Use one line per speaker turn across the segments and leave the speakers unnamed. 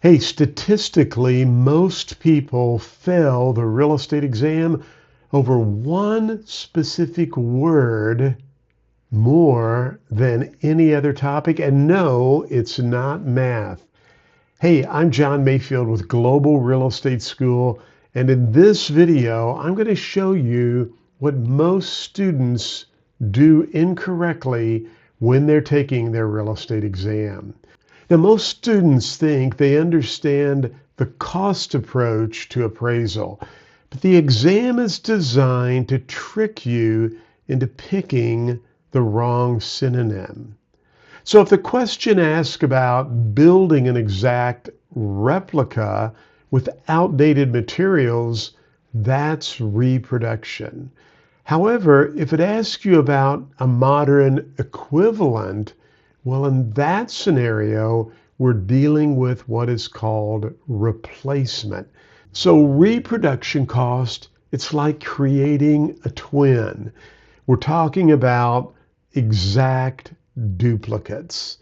Hey, statistically, most people fail the real estate exam over one specific word more than any other topic. And no, it's not math. Hey, I'm John Mayfield with Global Real Estate School. And in this video, I'm going to show you what most students do incorrectly when they're taking their real estate exam. Now, most students think they understand the cost approach to appraisal, but the exam is designed to trick you into picking the wrong synonym. So if the question asks about building an exact replica with outdated materials, that's reproduction. However, if it asks you about a modern equivalent, well, in that scenario, we're dealing with what is called replacement. So reproduction cost, it's like creating a twin. We're talking about exact duplicates.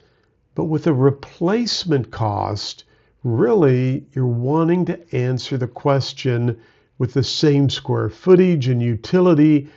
But with a replacement cost, really, you're wanting to answer the question with the same square footage and utility,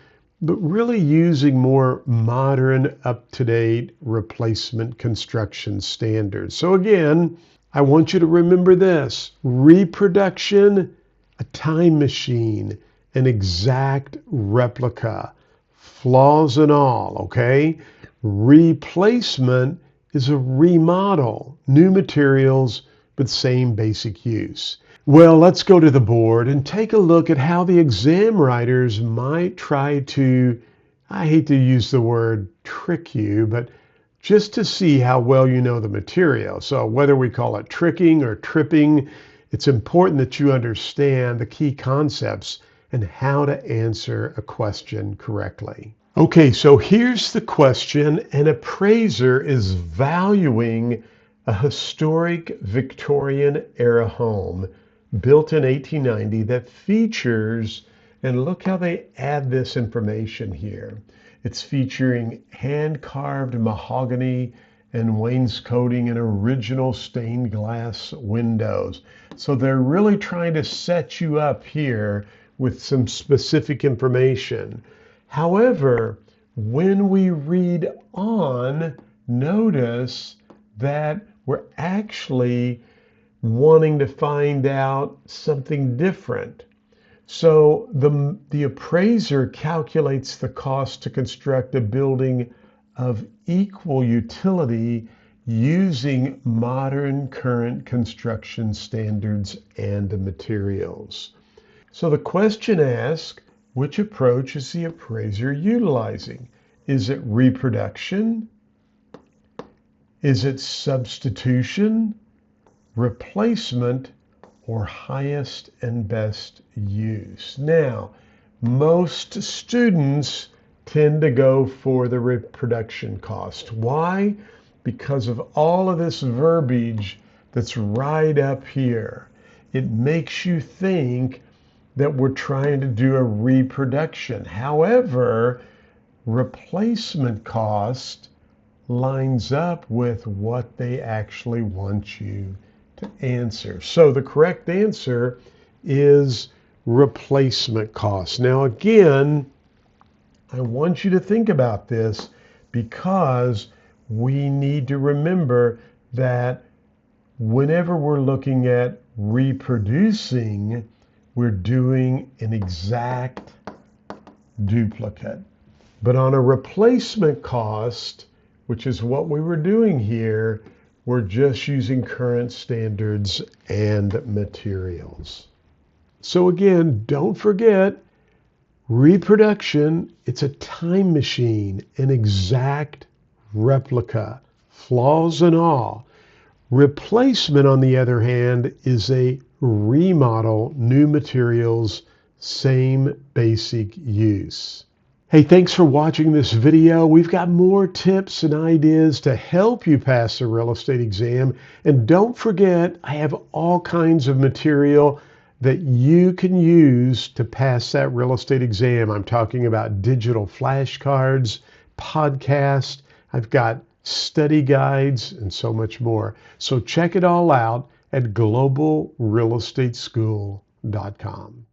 but really using more modern, up-to-date replacement construction standards. So again, I want you to remember this: reproduction, a time machine, an exact replica, flaws and all, okay? Replacement is a remodel, new materials, but same basic use. Well, let's go to the board and take a look at how the exam writers might try to, I hate to use the word trick you, but just to see how well you know the material. So whether we call it tricking or tripping, it's important that you understand the key concepts and how to answer a question correctly. Okay, so here's the question. An appraiser is valuing a historic Victorian era home built in 1890 that features, and look how they add this information here. It's featuring hand-carved mahogany and wainscoting and original stained glass windows. So they're really trying to set you up here with some specific information. However, when we read on, notice that we're actually wanting to find out something different. So the appraiser calculates the cost to construct a building of equal utility using modern current construction standards and materials. So the question asks, which approach is the appraiser utilizing? Is it reproduction? Is it substitution, replacement, or highest and best use? Now, most students tend to go for the reproduction cost. Why? Because of all of this verbiage that's right up here. It makes you think that we're trying to do a reproduction. However, replacement cost lines up with what they actually want you to answer. So the correct answer is replacement cost. Now again, I want you to think about this because we need to remember that whenever we're looking at reproducing, we're doing an exact duplicate. But on a replacement cost, which is what we were doing here, we're just using current standards and materials. So again, don't forget, reproduction, it's a time machine, an exact replica, flaws and all. Replacement, on the other hand, is a remodel, new materials, same basic use. Hey, thanks for watching this video. We've got more tips and ideas to help you pass the real estate exam. And don't forget, I have all kinds of material that you can use to pass that real estate exam. I'm talking about digital flashcards, podcasts. I've got study guides and so much more. So check it all out at globalrealestateschool.com.